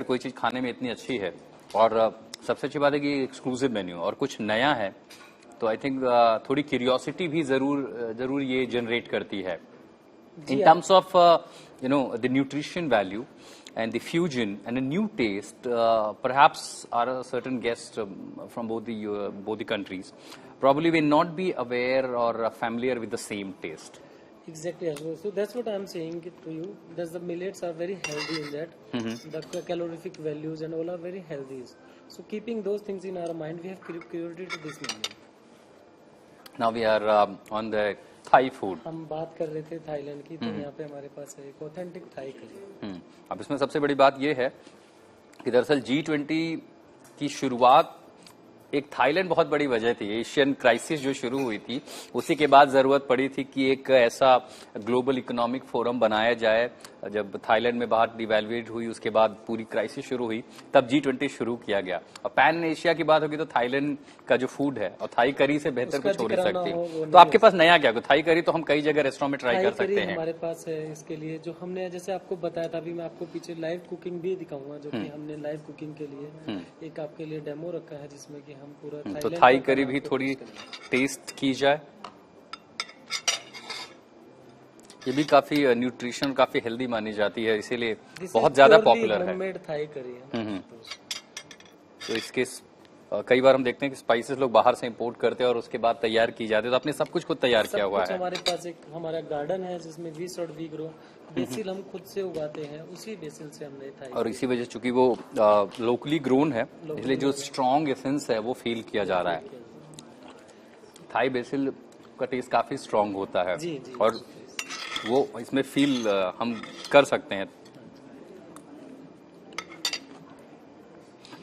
कोई चीज खाने में इतनी अच्छी है और सबसे अच्छी बात है कि एक्सक्लूसिव मेन्यू और कुछ नया है, तो आई थिंक थोड़ी क्यूरियोसिटी भी जरूर ये जनरेट करती है in terms of the nutrition value and the fusion and a new taste. Perhaps our certain guests from both the countries probably may not be aware or familiar with the same taste. Exactly. So that's what I'm saying to you. The millets are very healthy in that. The calorific values and all are very healthy. So keeping those things in our mind, we have curated this menu. Now we are on the Thai food. हम बात कर रहे थे Thailand की, तो यहाँ पे हमारे पास है एक ऑथेंटिक थाई करी। अब इसमें सबसे बड़ी बात यह है कि दरअसल G20 की शुरुआत एक थाईलैंड बहुत बड़ी वजह थी। एशियन क्राइसिस जो शुरू हुई थी उसी के बाद जरूरत पड़ी थी कि एक ऐसा ग्लोबल इकोनॉमिक फोरम बनाया जाए। जब थाईलैंड में बाहर डिवेल्युएट हुई उसके बाद पूरी क्राइसिस शुरू हुई, तब G20 शुरू किया गया। और पैन एशिया की बात होगी तो थाईलैंड का जो फूड है और थाई करी से बेहतर कुछ हो नहीं सकती। तो आपके पास नया क्या? थाई करी तो हम कई जगह रेस्टोरेंट में ट्राई कर सकते हैं। हमारे पास है इसके लिए जो हमने जैसे आपको बताया था, अभी मैं आपको पीछे लाइव कुकिंग भी दिखाऊंगा, जो कि हमने लाइव कुकिंग के लिए एक आपके लिए डेमो रखा है जिसमें कि हम पूरा तो थाई करी भी थोड़ी टेस्ट की जाए। ये भी काफी न्यूट्रिशन काफी हेल्दी मानी जाती है, इसीलिए बहुत ज्यादा पॉपुलर है। होममेड थाई करी है। तो इसके कई बार हम देखते हैं कि स्पाइसेस लोग बाहर से इंपोर्ट करते हैं और उसके बाद तैयार की जाती है, तो आपने सब कुछ खुद तैयार किया हुआ है। हमारे पास एक हमारा गार्डन है जिसमें we thought we grow basil हम खुद से उगाते हैं, उसी बेसिल से हमने थाई, और इसी वजह चूंकि वो लोकली ग्रोन है इसलिए जो स्ट्रॉन्ग एसेंस है वो फील किया जा रहा है। थाई बेसिल का टेस्ट काफी स्ट्रॉन्ग होता है और वो इसमें फील हम कर सकते हैं।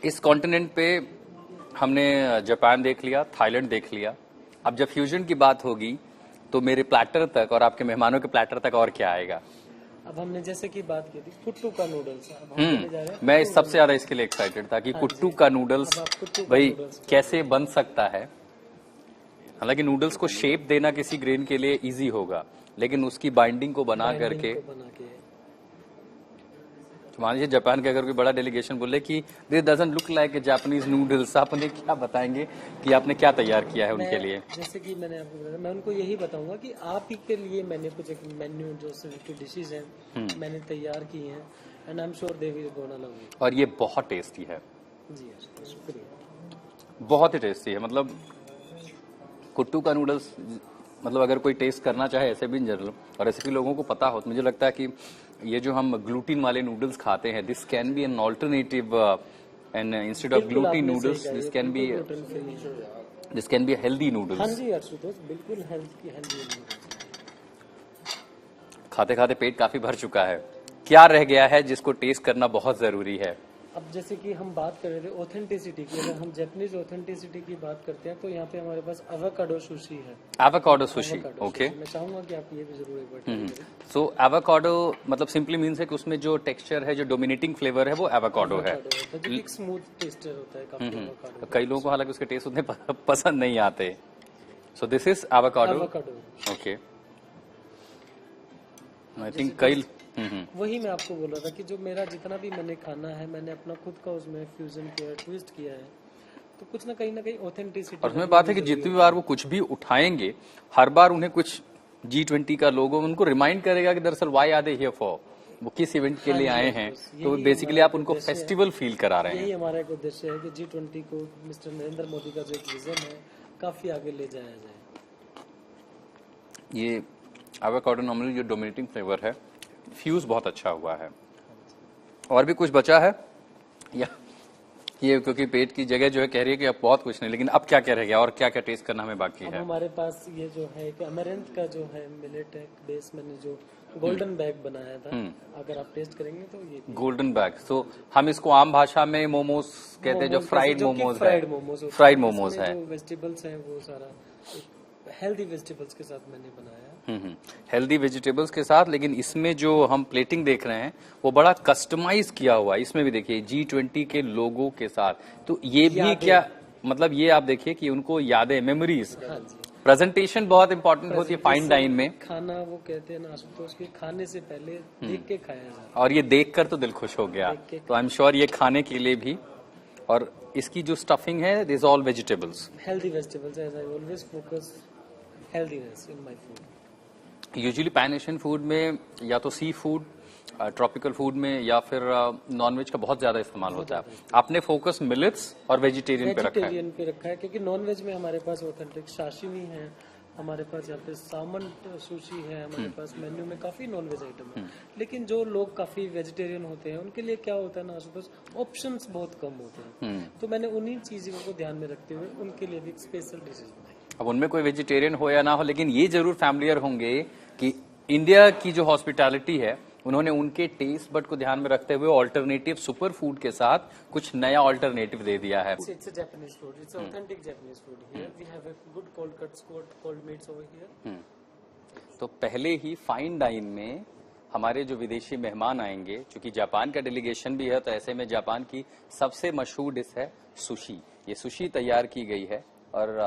इस कॉन्टिनेंट पे हमने जापान देख लिया, थाईलैंड देख लिया। अब जब फ्यूजन की बात होगी तो मेरे प्लेटर तक और आपके मेहमानों के प्लेटर तक और क्या आएगा? अब हमने जैसे कि बात की थी कुट्टू का नूडल्स, मैं सबसे ज्यादा इसके लिए एक्साइटेड था कि कुट्टू का नूडल्स भाई कैसे बन सकता है। हालांकि नूडल्स को शेप देना किसी ग्रेन के लिए इजी होगा, लेकिन उसकी बाइंडिंग को बना करके मान लीजिए जापान के अगर कोई बड़ा डेलीगेशन बोले कि this doesn't look like a Japanese noodles, आप उन्हें क्या बताएंगे कि आपने क्या तैयार किया है उनके लिए? जैसे कि मैंने आपको बताया, मैं उनको यही बताऊंगा कि आप ही के लिए मैंने कुछ एक मेन्यू जो डिशेज हैं मैंने तैयार की हैं, and I am sure they will gonna love it. और ये बहुत टेस्टी है जी, शुक्रिया। बहुत ही टेस्टी है। मतलब कुट्टू का नूडल्स, मतलब अगर कोई टेस्ट करना चाहे ऐसे भी इन जनरल और रेसिपी लोगों को पता हो, तो मुझे लगता है कि ये जो हम ग्लूटीन वाले नूडल्स खाते हैं, this can be an alternative and instead of gluten noodles this can be healthy noodles. हाँ जी आशुतोष, बिल्कुल हेल्दी। खाते खाते पेट काफी भर चुका है, क्या रह गया है जिसको टेस्ट करना बहुत जरूरी है? अब जैसे कि हम बात कर रहे थे ऑथेंटिसिटी की, अगर हम जापानीज ऑथेंटिसिटी की बात करते हैं तो यहाँ पे हमारे पास एवोकाडो सुशी है। Avocado sushi, okay. मैं चाहूंगा कि आप ये भी जरूर एक बार ट्राई करें। सो एवोकाडो मतलब सिंपली मीन्स है कि उसमें जो टेक्सचर है, जो डोमिनेटिंग फ्लेवर है वो एवोकाडो है। एक स्मूथ टेस्टर होता है काफी एवोकाडो। कई लोगों को हालांकि उसके टेस्ट उतने पसंद नहीं आते। So this is avocado, okay. I think कई वही मैं आपको बोल रहा था कि जो मेरा जितना भी मैंने खाना है मैंने अपना खुद का उसमें फ्यूजन किया, ट्विस्ट किया है, तो कुछ ना कहीं ऑथेंटिसिटी। और उसमें बात है कि जितनी बार वो कुछ भी उठाएंगे हर बार उन्हें कुछ G20 का लोगो उनको रिमाइंड करेगा कि दरअसल why are they here for, वो किस इवेंट के लिए आए हैं। तो बेसिकली आप उनको फेस्टिवल फील करा रहे हैं। यही हमारा एक उद्देश्य है कि G20 को मिस्टर नरेंद्र मोदी का जो एक विजन है काफी आगे ले जाया जाए। ये एवोकाडो नॉर्मली जो डोमिनेटिंग फ्लेवर है, फ्यूज बहुत अच्छा हुआ है। और भी कुछ बचा है या ये क्योंकि पेट की जगह जो है कह रही है कि अब बहुत कुछ नहीं, लेकिन अब क्या क्या रह गया और क्या क्या टेस्ट करना हमें बाकी है? हमारे पास ये जो है कि अमेरंथ का जो है मिलेट है बेस, मैंने जो गोल्डन बैग बनाया था, अगर आप टेस्ट करेंगे तो ये गोल्डन बैग। सो हम इसको आम भाषा में मोमोज कहते हैं, जो फ्राइड मोमोज है। फ्राइड मोमोज है। वेजिटेबल्स है वो सारा हेल्दी वेजिटेबल्स के साथ मैंने बनाया। हेल्दी वेजिटेबल्स के साथ, लेकिन इसमें जो हम प्लेटिंग देख रहे हैं वो बड़ा कस्टमाइज किया हुआ है। इसमें भी देखिए G20 के लोगो के साथ, तो ये भी क्या मतलब ये आप देखिए कि उनको यादें, मेमोरीज प्रेजेंटेशन बहुत इंपॉर्टेंट होती है फाइन डाइन में, खाना वो कहते हैं ना तो उसके खाने से पहले देख के खाया जाए। और ये देखकर तो दिल खुश हो गया। तो आई एम श्योर ये खाने के लिए भी। और इसकी जो स्टफिंग है, this all vegetables, healthy vegetables, as I always focus healthiness in my food. Usually pan Asian food में या तो सी फूड, ट्रॉपिकल फूड में, या फिर नॉनवेज का बहुत ज्यादा इस्तेमाल होता है। आपने फोकस मिलेट्स और वेजिटेरियन पे रखा है। वेजिटेरियन पे रखा है क्योंकि नॉनवेज में हमारे पास ऑथेंटिक साशिमी है, हमारे पास यहाँ पे सामन सुशी है, हमारे पास मेन्यू में काफी नॉनवेज आइटम है। लेकिन जो लोग काफी वेजिटेरियन होते हैं उनके लिए क्या होता है ना, बस ऑप्शंस बहुत कम होते हैं। तो मैंने उन्हीं चीजों को ध्यान में रखते हुए उनके लिए भी स्पेशल डिशेज बनाई। अब उनमें कोई वेजिटेरियन हो या ना हो, लेकिन ये जरूर फैमिलियर होंगे कि इंडिया की जो हॉस्पिटैलिटी है, उन्होंने उनके टेस्ट बट को ध्यान में रखते हुए ऑल्टरनेटिव सुपर फूड के साथ कुछ नया ऑल्टरनेटिव दे दिया है। It's a Japanese food. It's authentic Japanese food. Here we have a good cold cuts, cold meats over here. तो पहले ही फाइन डाइन में हमारे जो विदेशी मेहमान आएंगे, चूंकि जापान का डेलीगेशन भी है, तो ऐसे में जापान की सबसे मशहूर डिश है सुशी। ये सुशी तैयार की गई है और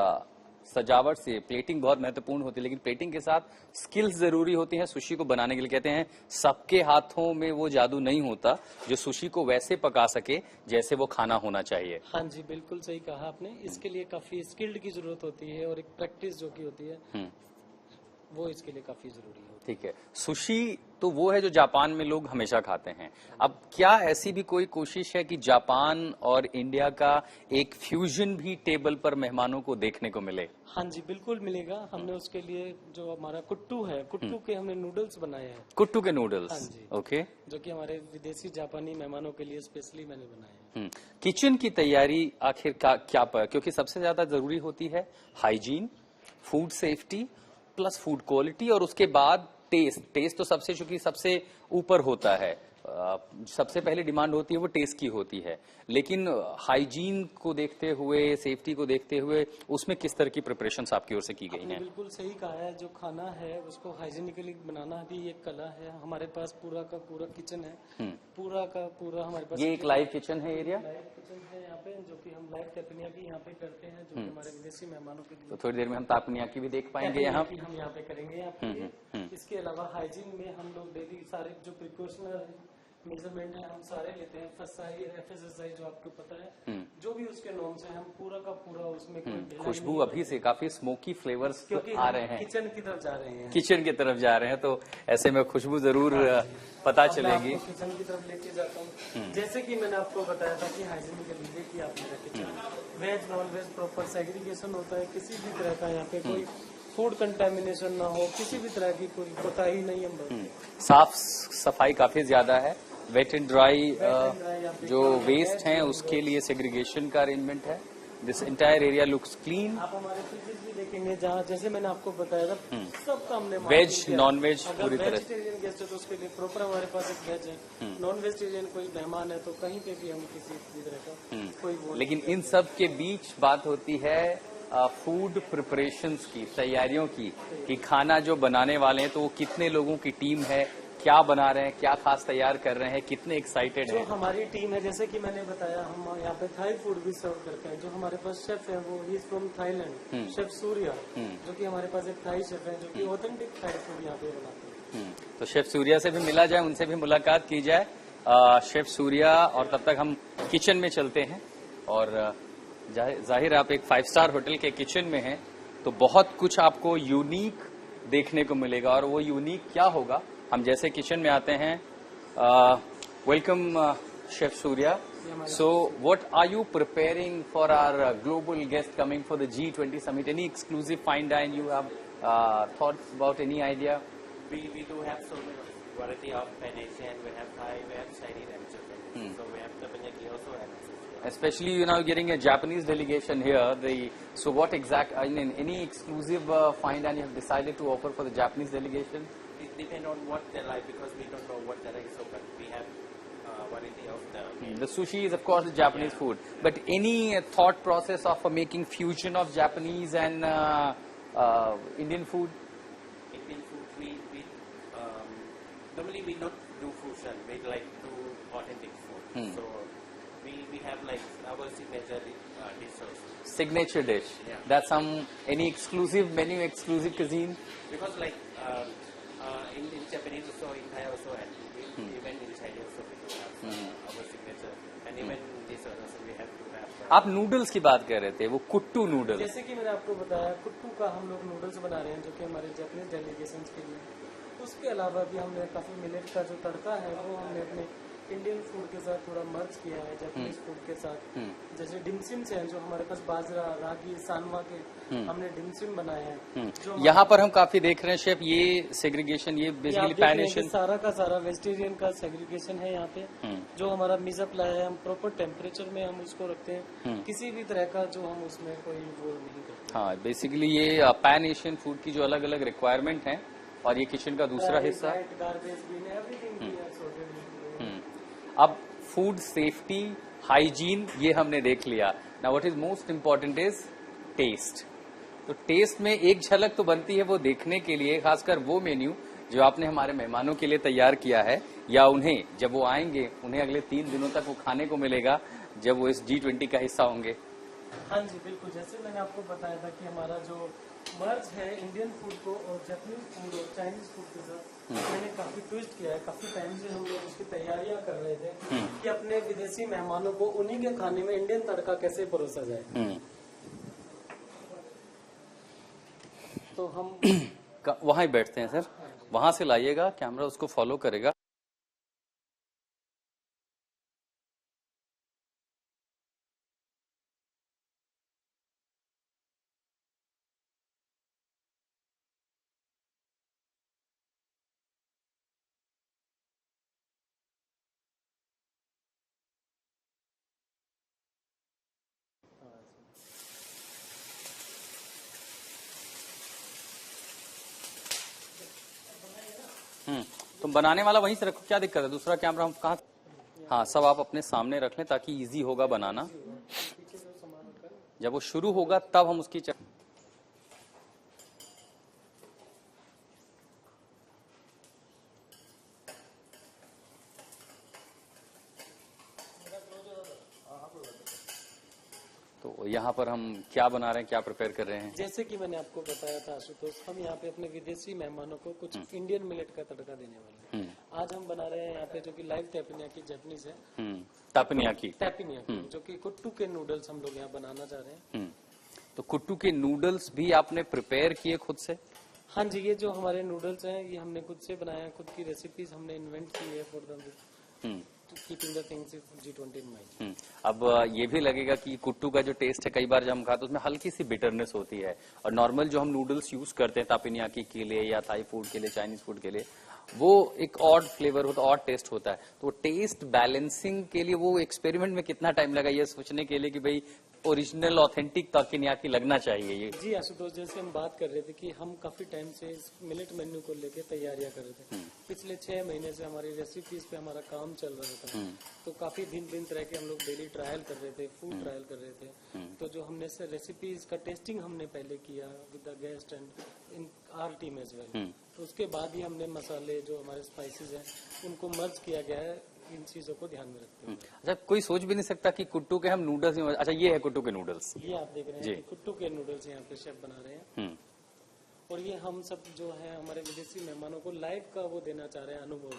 सजावट से प्लेटिंग बहुत महत्वपूर्ण होती है, लेकिन प्लेटिंग के साथ स्किल्स जरूरी होती हैं सुशी को बनाने के लिए। कहते हैं सबके हाथों में वो जादू नहीं होता जो सुशी को वैसे पका सके जैसे वो खाना होना चाहिए। हाँ जी, बिल्कुल सही कहा आपने। इसके लिए काफी स्किल्ड की जरूरत होती है और एक प्रैक्टिस जो की होती है वो इसके लिए काफी जरूरी है। ठीक है, सुशी तो वो है जो जापान में लोग हमेशा खाते हैं। अब क्या ऐसी भी कोई कोशिश है कि जापान और इंडिया का एक फ्यूजन भी टेबल पर मेहमानों को देखने को मिले? हाँ जी, बिल्कुल मिलेगा। हमने उसके लिए जो हमारा कुट्टू है, कुट्टू के हमने नूडल्स बनाए हैं। कुट्टू के नूडल्स? हाँ जी। ओके। जो कि हमारे विदेशी जापानी मेहमानों के लिए स्पेशली मैंने बनाए हैं। किचन की तैयारी आखिर क्या पर, क्योंकि सबसे ज्यादा जरूरी होती है hygiene, food safety plus food quality, और उसके बाद टेस्ट तो सबसे, चूंकि सबसे ऊपर होता है, सबसे पहले डिमांड होती है वो टेस्ट की होती है, लेकिन हाइजीन को देखते हुए, सेफ्टी को देखते हुए उसमें किस तरह की प्रिपरेशंस आपकी ओर से की गई हैं? बिल्कुल सही कहा है। जो खाना है उसको हाइजीनिकली बनाना भी एक कला है। हमारे पास पूरा का पूरा किचन है, पूरा का पूरा हमारे पास। ये एक लाइव किचन है एरिया? लाइव किचन है यहाँ पे, जो कि हम लाइव टैपनिया भी यहाँ पे करते हैं, जो कि हमारे विदेशी मेहमानों के लिए। तो थोड़ी देर में हम तापनिया की भी देख पाएंगे यहाँ? हम यहाँ पे करेंगे आपके लिए। इसके अलावा हाइजीन में हम लोग डेली सारे जो प्रिकॉशनर मेजरमेंट है हम सारे लेते हैं। FSSAI, FSSAI जो आपको पता है, जो भी उसके नॉर्म्स है, हम पूरा का पूरा उसमें कोई खुशबू अभी से काफी स्मोकी फ्लेवर्स आ रहे हैं। किचन की तरफ जा रहे हैं। किचन की तरफ जा रहे हैं, तो ऐसे में खुशबू जरूर पता चलेगी। किचन की तरफ लेके जाता हूँ। जैसे कि मैंने आपको बताया था कि हाइजीन के लिए कि आप मेरा kitchen veg non veg proper segregation होता है। किसी भी तरह का यहाँ पे कोई फूड कंटेमिनेशन ना हो, किसी भी तरह की कोई कोताही नहीं हम साफ सफाई काफी ज्यादा है। वेट एंड ड्राई जो वेस्ट हैं उसके लिए सेग्रीगेशन का अरेंजमेंट है। This entire area looks clean. आप हमारे फ्रिजेस भी देखेंगे जहाँ, जैसे मैंने आपको बताया था, सबका हमने वेज नॉन वेज पूरी तरह। वेजिटेरियन गेस्ट है तो उसके लिए प्रॉपर हमारे पास एक वेज है। नॉन वेजिटेरियन कोई मेहमान है तो कहीं पे भी हम किसी भी तरह का कोई वो। लेकिन इन सब के बीच बात होती है फूड प्रिपरेशंस की, तैयारियों की, कि खाना जो बनाने वाले हैं तो वो कितने लोगों की टीम है, क्या बना रहे हैं, क्या खास तैयार कर रहे हैं, कितने एक्साइटेड जो हैं? हमारी टीम है, जैसे कि मैंने बताया, हम यहाँ पे थाई फूड भी सर्व करते हैं। जो हमारे पास शेफ है वो ही फ्रॉम थाईलैंड, शेफ सूर्या, जो कि हमारे पास एक थाई शेफ है जो कि ऑथेंटिक थाई फूड यहाँ पे बनाते हैं। तो शेफ सूर्या से भी मिला जाए, उनसे भी मुलाकात की जाए, शेफ सूर्या। और तब तक हम किचन में चलते हैं। और जाहिर आप एक 5 स्टार होटल के किचन में हैं तो बहुत कुछ आपको यूनिक देखने को मिलेगा। और वो यूनिक क्या होगा, हम जैसे किचन में आते हैं। Welcome chef Surya. So what are you preparing for our global guest coming for the G20 summit? Any exclusive fine dine you have thoughts about? Any idea? We do have so many variety of Pan Asian. We have Thai, we have Chinese and Japanese. So we have teppanyaki also and sushi. Especially you now getting a Japanese delegation here. So what exact? I mean, any exclusive fine dine you have decided to offer for the Japanese delegation? It depends on what they like because we don't know what they like. So, but we have variety of the. The sushi is of course the Japanese food, but any thought process of making fusion of Japanese and Indian food? Indian food, we normally we not do fusion. We like do authentic food. So we have like our signature dish also. Signature dish. Yeah. That's any exclusive menu, exclusive cuisine? Because like in Japanese also, in Thai also, and even in Chinese also we do have our signature. And even this one also we have to have. आप noodles की बात कर रहे थे, वो कुट्टू noodle. जैसे कि मैंने आपको बताया कुट्टू का हम लोग नूडल्स बना रहे हैं जो कि हमारे जापानीज डेलीगेशन के लिए। उसके अलावा भी हमने काफी मिलेट का जो तड़का है वो हमने अपने इंडियन फूड के साथ थोड़ा मर्ज किया है जापानीज फूड के साथ। जैसे डिमसिम्स हैं जो हमारे पास बाजरा रागी सानवा के हमने डिमसिम बनाए हैं। जो यहाँ पर हम काफी देख रहे हैं शेफ, ये सेग्रीगेशन, ये आप बेसिकली देख रहे पैन हैं कि एशियन। सारा का सारा वेजिटेरियन का सेग्रीगेशन है यहाँ पे। जो हमारा मिजअप्लाई है हम प्रॉपर टेम्परेचर में हम उसको रखते हैं, किसी भी तरह का जो हम उसमें कोई वो नहीं करते। हाँ, बेसिकली ये पैन एशियन फूड की जो अलग अलग रिक्वायरमेंट है, और ये किचन का दूसरा हिस्सा। गार्बेज बिन एवरीथिंग अब फूड सेफ्टी, हाइजीन ये हमने देख लिया। Now what is most important is taste. तो टेस्ट में एक झलक तो बनती है वो देखने के लिए, खासकर वो मेन्यू जो आपने हमारे मेहमानों के लिए तैयार किया है, या उन्हें जब वो आएंगे उन्हें अगले 3 दिनों तक वो खाने को मिलेगा जब वो इस G20 का हिस्सा होंगे। हाँ जी बिल्कुल, जैसे मैंने आपको बताया था कि हमारा जो मर्ज है इंडियन फूड को और जापानीज फूड और चाइनीज फूड के साथ मैंने काफी ट्विस्ट किया है। काफी टाइम से हम लोग उसकी तैयारियां कर रहे थे कि अपने विदेशी मेहमानों को उन्हीं के खाने में इंडियन तड़का कैसे परोसा जाए। तो हम वहां ही बैठते हैं सर, वहां से लाइएगा, कैमरा उसको फॉलो करेगा। तुम बनाने वाला वहीं से रखो, क्या दिक्कत है? दूसरा कैमरा हम कहाँ? हाँ, सब आप अपने सामने रख लें ताकि इजी होगा बनाना। जब वो शुरू होगा तब हम उसकी तो यहाँ पर हम क्या बना रहे हैं, क्या प्रिपेयर कर रहे हैं? जैसे कि मैंने आपको बताया था आशुतोष, हम यहाँ पे अपने विदेशी मेहमानों को कुछ इंडियन मिलेट का तड़का देने वाले हैं। आज हम बना रहे हैं यहाँ पे जो कि लाइव टैपिनिया की जापानीज है, टैपिनिया की जो कि कुट्टू के नूडल्स हम लोग यहाँ बनाना चाह रहे हैं। तो कुट्टू के नूडल्स भी आपने प्रिपेयर किए खुद से? हाँ जी, ये जो हमारे नूडल्स हैं ये हमने खुद से बनाया, खुद की रेसिपीज हमने इन्वेंट की है for the keeping the things G20 in mind. अब ये भी लगेगा कि कुट्टू का जो टेस्ट है, कई बार जब हम खाते हैं उसमें हल्की सी बिटरनेस होती है, और नॉर्मल जो हम नूडल्स यूज करते हैं तापिनियाकी के लिए या थाई फूड के लिए, चाइनीज फूड के लिए, वो एक ऑड फ्लेवर होता है, ऑड टेस्ट होता है। तो टेस्ट बैलेंसिंग के लिए वो एक्सपेरिमेंट में कितना टाइम लगा ये सोचने के लिए कि भाई ओरिजिनल ऑथेंटिक तापिनियाकी लगना चाहिए ये? जी आशुतोष, जैसे हम बात कर रहे थे कि हम काफी टाइम से इस मिलेट मेन्यू को लेके तैयारियां कर रहे थे। पिछले 6 महीने से हमारी रेसिपीज पे हमारा काम चल रहा था। तो काफी भिन्न तरह के हम लोग डेली ट्रायल कर रहे थे, फूड ट्रायल कर रहे थे। तो जो हमने रेसिपीज का टेस्टिंग हमने पहले किया with the guest and in our team as well. तो उसके बाद ही हमने मसाले जो हमारे स्पाइसेस हैं उनको मर्ज किया गया है, इन चीजों को ध्यान में रखते हैं। अच्छा, कोई सोच भी नहीं सकता कि कुट्टू के हम नूडल्स। अच्छा, ये है कुट्टू के नूडल्स, ये आप देख रहे हैं कि कुट्टू के नूडल्स यहाँ पे शेफ बना रहे हैं। और ये हम सब जो है हमारे विदेशी मेहमानों को लाइव का वो देना चाह रहे हैं अनुभव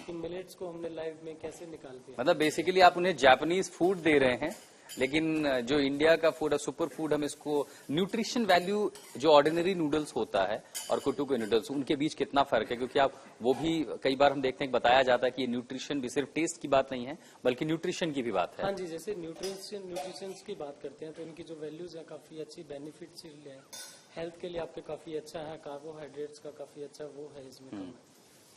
कि मिलेट्स को हमने लाइव में कैसे निकालते हैं। मतलब बेसिकली आप उन्हें जापानीज फूड दे रहे हैं, लेकिन जो इंडिया का फूड है, सुपर फूड, हम इसको न्यूट्रिशन वैल्यू जो ऑर्डिनरी नूडल्स होता है और कुट्टू के नूडल्स, उनके बीच कितना फर्क है? क्योंकि आप वो भी कई बार हम देखते हैं बताया जाता है कि ये न्यूट्रिशन भी सिर्फ टेस्ट की बात नहीं है बल्कि न्यूट्रिशन की भी बात है। हाँ जी, जैसे न्यूट्रिशन की बात करते हैं तो इनकी जो वैल्यूज है काफी अच्छी, बेनिफिट्स है, हेल्थ के लिए आपके काफी अच्छा है, कार्बोहाइड्रेट्स का काफी अच्छा वो है इसमें।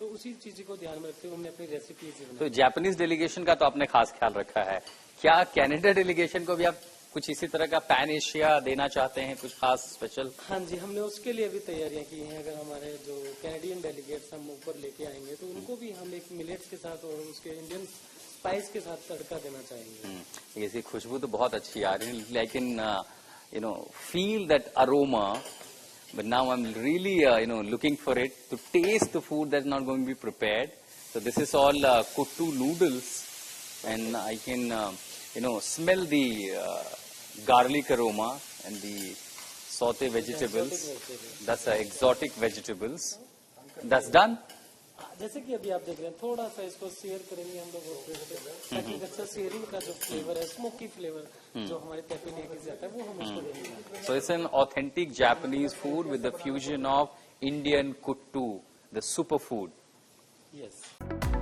तो उसी चीज को ध्यान में रखते हुए हमने अपनी रेसिपीज बनाई। तो जापानीज डेलीगेशन का तो आपने खास ख्याल रखा है, क्या कनाडा डेलीगेशन को भी आप कुछ इसी तरह का पैन एशिया देना चाहते हैं, कुछ खास स्पेशल? हाँ जी, हमने उसके लिए भी तैयारियां की हैं। अगर हमारे जो कैनेडियन डेलीगेट्स हम ऊपर लेके आएंगे तो उनको भी हम एक मिलेट्स के साथ और उसके इंडियन स्पाइस के साथ तड़का देना चाहेंगे। इसकी खुशबू तो बहुत अच्छी आ रही है, लेकिन feel that aroma, but now I'm really looking for it to taste the food that's not going to be prepared. So this is all kuttu noodles, and I can smell the garlic aroma and the saute vegetables. That's exotic vegetables. That's done. जैसे कि अभी आप देख रहे हैं, थोड़ा सा इसको शेयर करेंगे हम लोग ताकि अच्छा शेयरिंग का जो फ्लेवर है, स्मोकी फ्लेवर जो हमारे teppanyaki से आता है, वो हम उसको देंगे. So it's an authentic Japanese food with the fusion of Indian kuttu, the superfood. Yes.